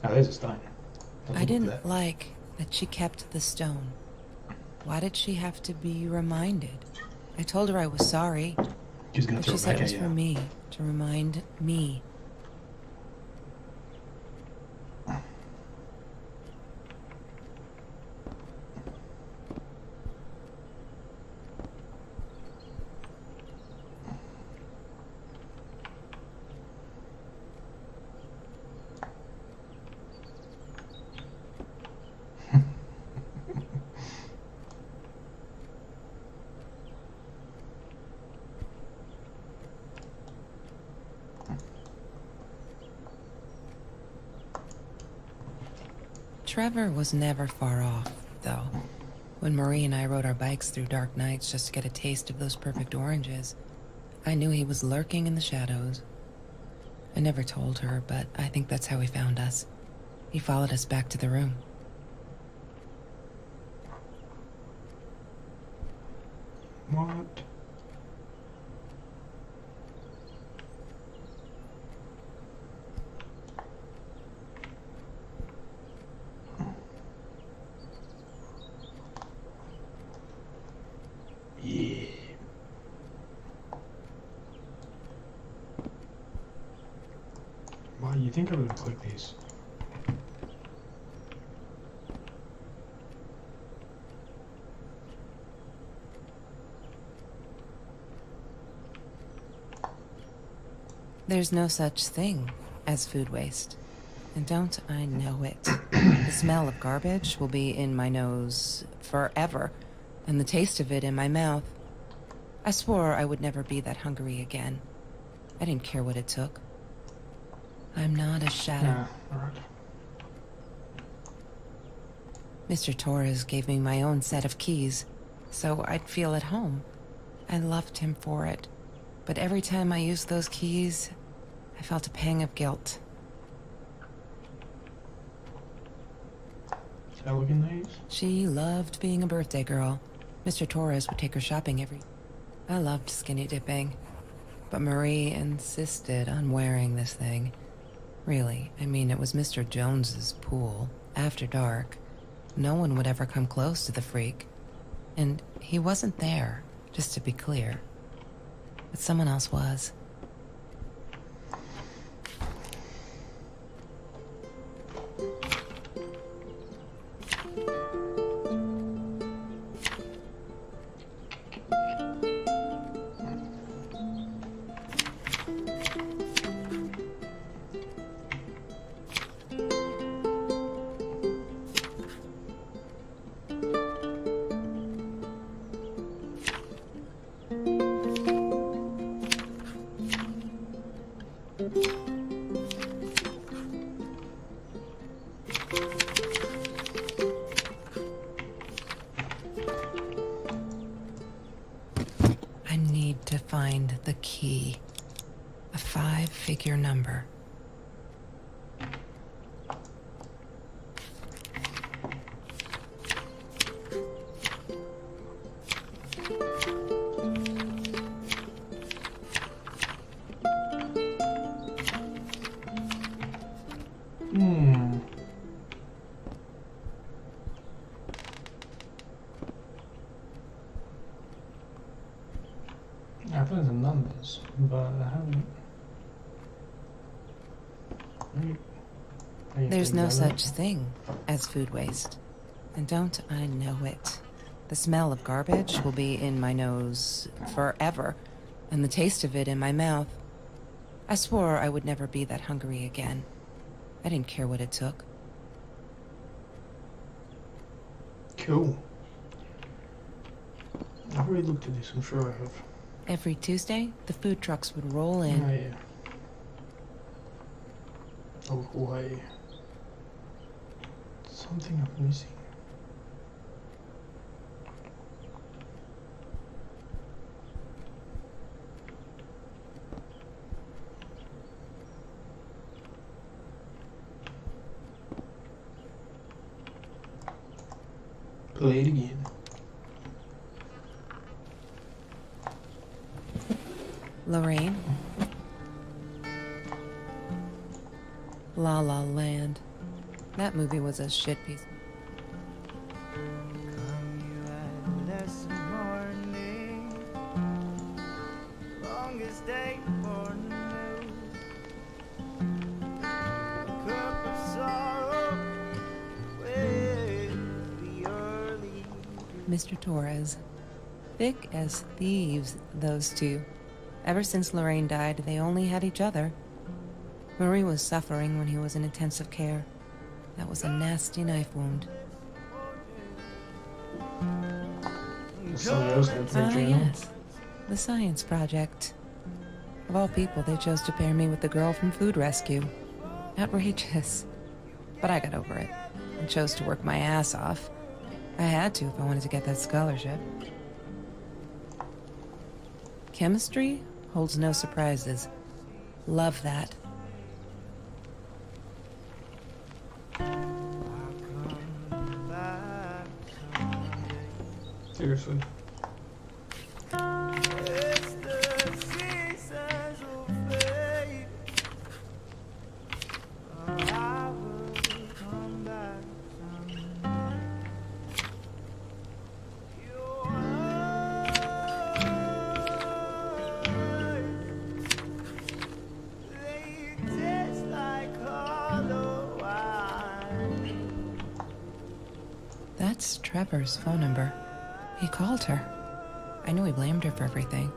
Oh, there's a stone. I Look at didn't that. like that she kept the stone. Why did she have to be reminded? I told her I was sorry, She's gonna but throw she it said it back at was you. for me, to remind me. Trevor was never far off, though. When Marie and I rode our bikes through dark nights just to get a taste of those perfect oranges, I knew he was lurking in the shadows. I never told her, but I think that's how he found us. He followed us back to the room. What? Yeah. Why, you think I would click this? There's no such thing as food waste. And don't I know it? The smell of garbage will be in my nose forever, and the taste of it in my mouth. I swore I would never be that hungry again. I didn't care what it took. I'm not a shadow. Alright. Mr. Torres gave me my own set of keys, so I'd feel at home. I loved him for it. But every time I used those keys, I felt a pang of guilt. Is that looking nice? She loved being a birthday girl. Mr. Torres would take her shopping every... I loved skinny dipping, but Marie insisted on wearing this thing. Really, I mean, it was Mr. Jones's pool, after dark. No one would ever come close to the freak. And he wasn't there, just to be clear. But someone else was. I need to find the key. A 5-figure number. Hmm. I found the numbers, but I haven't. There's no such thing as food waste. And don't I know it? The smell of garbage will be in my nose forever, and the taste of it in my mouth. I swore I would never be that hungry again. I didn't care what it took. Cool. I've already looked at this, I'm sure I have. Every Tuesday, the food trucks would roll in. Oh, yeah. Oh, why? Something I'm missing. Play it again. Lorraine? La La Land. That movie was a shit piece. Mr. Torres. Thick as thieves, those two. Ever since Lorraine died, they only had each other. Marie was suffering when he was in intensive care. That was a nasty knife wound. Somebody else had for a journal. Yes. The science project. Of all people, they chose to pair me with the girl from Food Rescue. Outrageous. But I got over it and chose to work my ass off. I had to if I wanted to get that scholarship. Chemistry holds no surprises. Love that. Seriously. That's Trevor's phone number. He called her. I knew he blamed her for everything,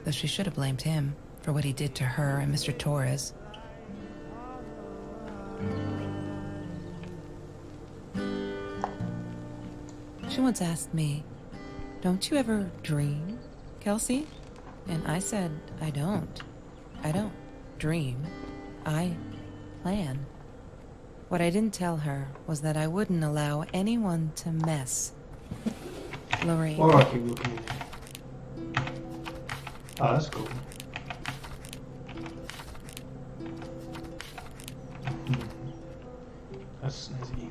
though she should have blamed him for what he did to her and Mr. Torres. She once asked me, "Don't you ever dream, Kelsey?" And I said, I don't. I don't dream. I plan. What I didn't tell her was that I wouldn't allow anyone to mess. Lorraine. Why do I keep looking at it? Oh, that's cool. That's snazzy.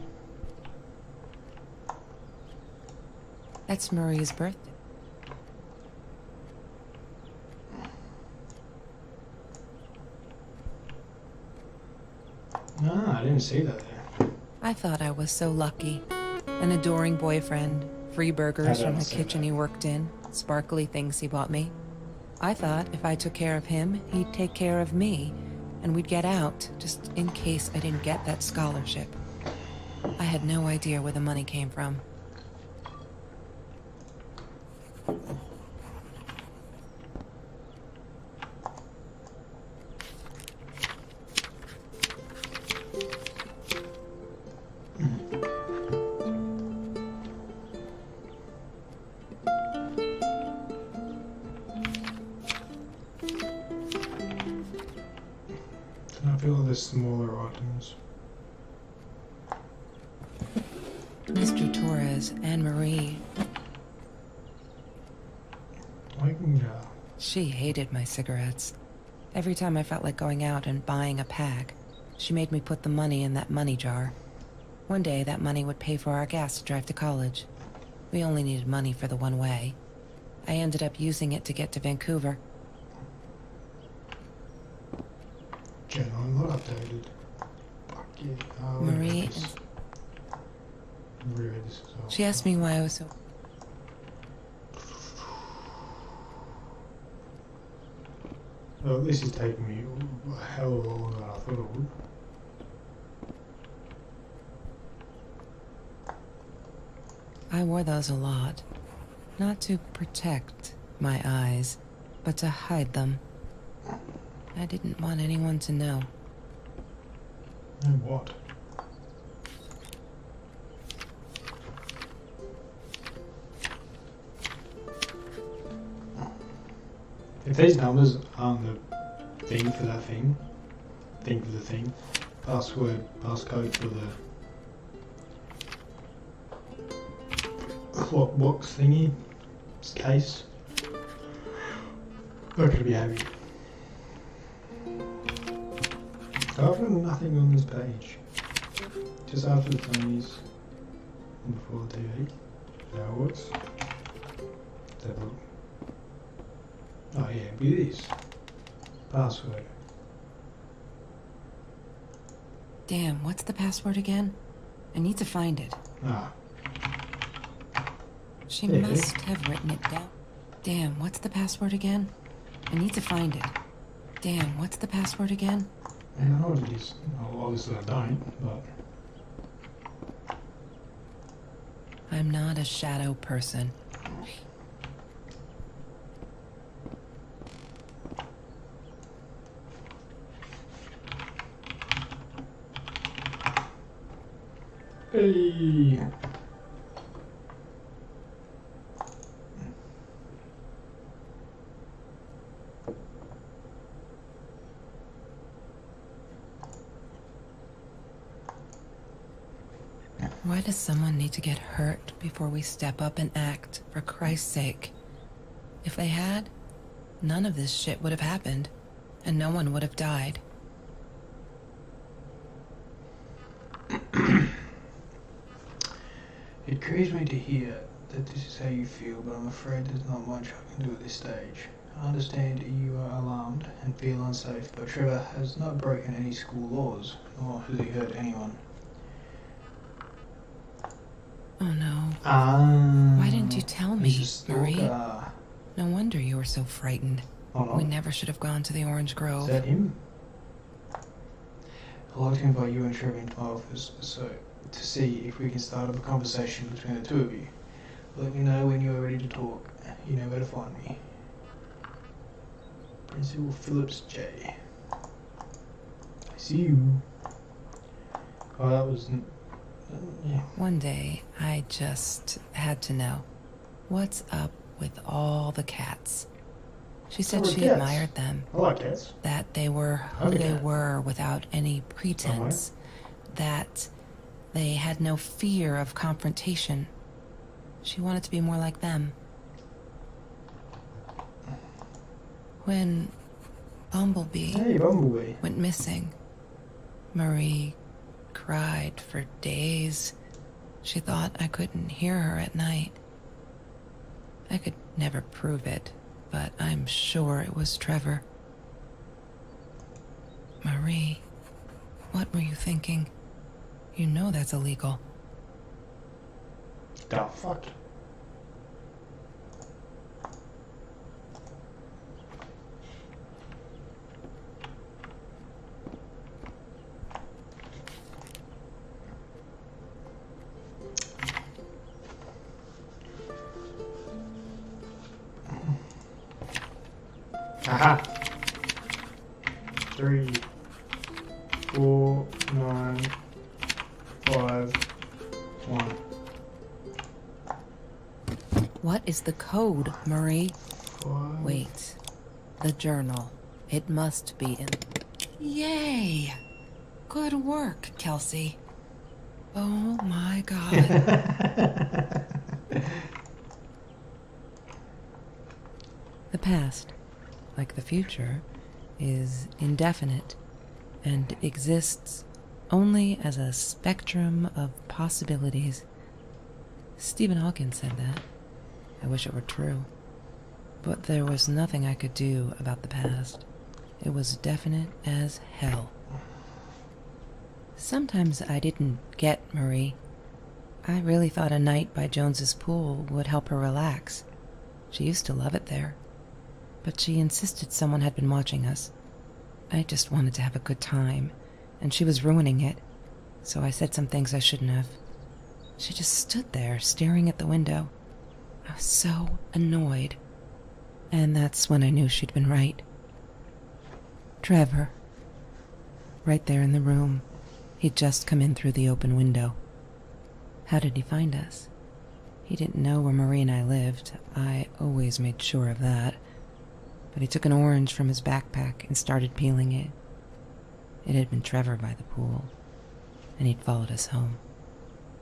That's Marie's birthday. No, I didn't see that there. I thought I was so lucky. An adoring boyfriend, free burgers from the kitchen he worked in, sparkly things he bought me. I thought if I took care of him, he'd take care of me, and we'd get out, just in case I didn't get that scholarship. I had no idea where the money came from. I feel like there's smaller items. Mr. Torres and Marie. I can She hated my cigarettes. Every time I felt like going out and buying a pack, she made me put the money in that money jar. One day, that money would pay for our gas to drive to college. We only needed money for the one way. I ended up using it to get to Vancouver. Gen, I'm not updated. Fuck yeah. Oh, Marie, reread this as well. she asked me why I was so... Well, this is taking me a hell of a lot longer than I thought it would. I wore those a lot. Not to protect my eyes, but to hide them. I didn't want anyone to know. And what? If these numbers aren't the thing for that thing for the thing, passcode for the lockbox thingy, case, not gonna be happy. After nothing on this page, just after the Tonys and before the TV. How it works. Let's have a look. Oh yeah, be this. Password. Damn, what's the password again? I need to find it. Ah. She Yeah. must have written it down. Damn, what's the password again? I need to find it. Damn, what's the password again? I don't know what it is. Well, obviously I don't, but... I'm not a shadow person. Hey! Why does someone need to get hurt before we step up and act, for Christ's sake? If they had, none of this shit would have happened, and no one would have died. It grieves me to hear that this is how you feel, but I'm afraid there's not much I can do at this stage. I understand you are alarmed and feel unsafe, but Trevor has not broken any school laws, nor has he hurt anyone. Oh no. Why Why didn't you tell me, Marie? No No wonder you were so frightened. Oh no. We never should have gone to the Orange Is Grove. that him? I'd like to invite you and Trevor into my office so to see if we can start up a conversation between the two of you. Let me know when you are ready to talk. You know where to find me. Principal Phillips J. I see you. Oh, that was... yeah. One day, I just had to know. What's up with all the cats? She said What she cats? admired them. I like cats. That they were who Okay. they were without any pretense. That they had no fear of confrontation. She wanted to be more like them. When Bumblebee Hey, Bumblebee. went missing, Marie cried for days. She thought I couldn't hear her at night. I could never prove it, but I'm sure it was Trevor. Marie, what were you thinking? You know that's illegal. The fuck? Aha! 3, 4, 9, 5, 1. What is the code, Marie? 5. Wait. The journal. It must be in... Yay! Good work, Kelsey. Oh my god. The past, like the future, is indefinite and exists only as a spectrum of possibilities. Stephen Hawking said that. I wish it were true. But there was nothing I could do about the past. It was definite as hell. Sometimes I didn't get Marie. I really thought a night by Jones's pool would help her relax. She used to love it there. But she insisted someone had been watching us. I just wanted to have a good time, and she was ruining it, so I said some things I shouldn't have. She just stood there, staring at the window. I was so annoyed. And that's when I knew she'd been right. Trevor. Right there in the room. He'd just come in through the open window. How did he find us? He didn't know where Marie and I lived. I always made sure of that. But he took an orange from his backpack and started peeling it. It had been Trevor by the pool, and he'd followed us home.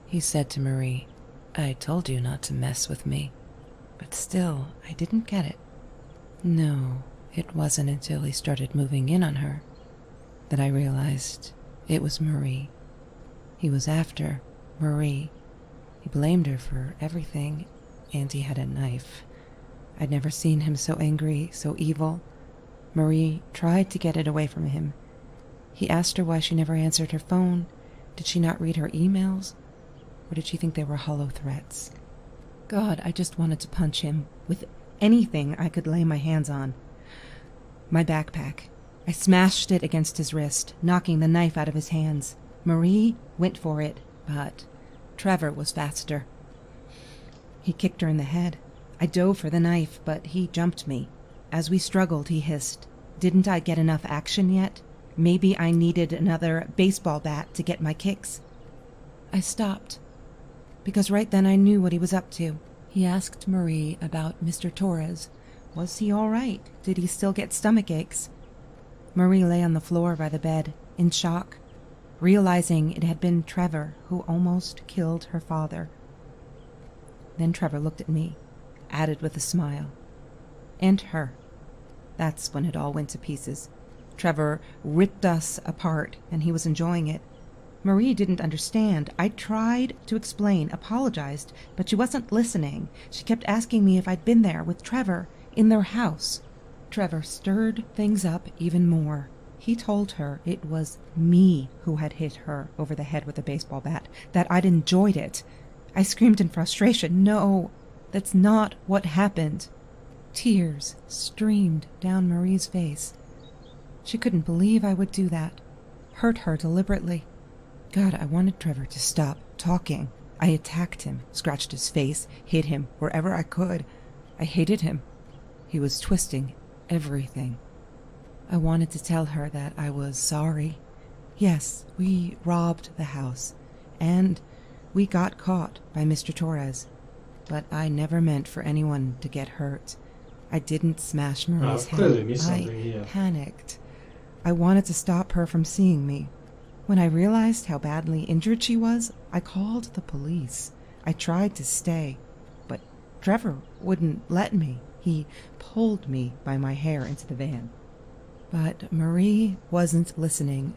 He said to Marie, "I told you not to mess with me." But still, I didn't get it. No, it wasn't until he started moving in on her that I realized it was Marie. He was after Marie. He blamed her for everything, and he had a knife. I'd never seen him so angry, so evil. Marie tried to get it away from him. He asked her why she never answered her phone. Did she not read her emails? Or did she think they were hollow threats? God, I just wanted to punch him with anything I could lay my hands on. My backpack. I smashed it against his wrist, knocking the knife out of his hands. Marie went for it, but Trevor was faster. He kicked her in the head. I dove for the knife, but he jumped me. As we struggled, he hissed, "Didn't I get enough action yet? Maybe I needed another baseball bat to get my kicks." I stopped, because right then I knew what he was up to. He asked Marie about Mr. Torres. Was he all right? Did he still get stomach aches? Marie lay on the floor by the bed, in shock, realizing it had been Trevor who almost killed her father. Then Trevor looked at me, added with a smile. And her. That's when it all went to pieces. Trevor ripped us apart, and he was enjoying it. Marie didn't understand. I tried to explain, apologized, but she wasn't listening. She kept asking me if I'd been there with Trevor in their house. Trevor stirred things up even more. He told her it was me who had hit her over the head with a baseball bat, that I'd enjoyed it. I screamed in frustration, "No, that's not what happened." Tears streamed down Marie's face. She couldn't believe I would do that, hurt her deliberately. God, I wanted Trevor to stop talking. I attacked him, scratched his face, hit him wherever I could. I hated him. He was twisting everything. I wanted to tell her that I was sorry. Yes, we robbed the house, and we got caught by Mr. Torres, but I never meant for anyone to get hurt. I didn't smash Marie's head. I panicked. I wanted to stop her from seeing me. When I realized how badly injured she was, I called the police. I tried to stay, but Trevor wouldn't let me. He pulled me by my hair into the van. But Marie wasn't listening.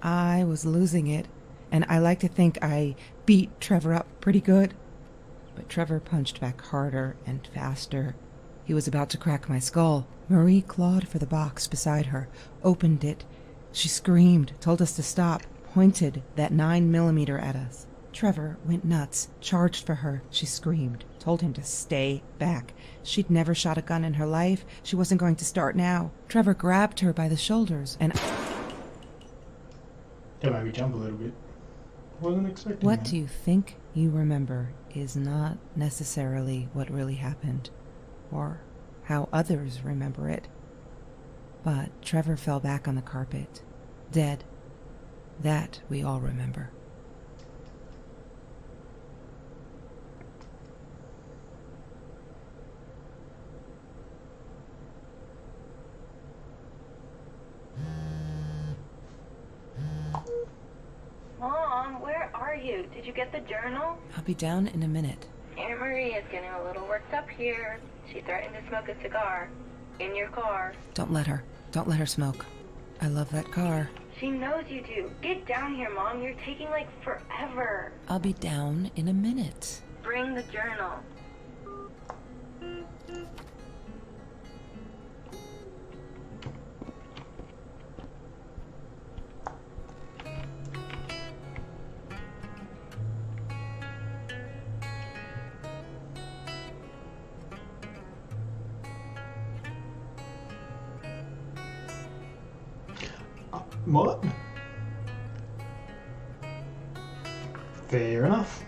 I was losing it, and I like to think I beat Trevor up pretty good. But Trevor punched back harder and faster. He was about to crack my skull. Marie clawed for the box beside her, opened it. She screamed, told us to stop, pointed that 9mm at us. Trevor went nuts, charged for her. She screamed, told him to stay back. She'd never shot a gun in her life. She wasn't going to start now. Trevor grabbed her by the shoulders and... That made me jump a little bit. Wasn't expecting What that. do you think you remember is not necessarily what really happened, or how others remember it. But Trevor fell back on the carpet, dead. That we all remember. Mom, where are you? Did you get the journal? I'll be down in a minute. Aunt Marie is getting a little worked up here. She threatened to smoke a cigar. In your car. Don't let her. Don't let her smoke. I love that car. She knows you do. Get down here, Mom. You're taking, like, forever. I'll be down in a minute. Bring the journal. What? Fair enough.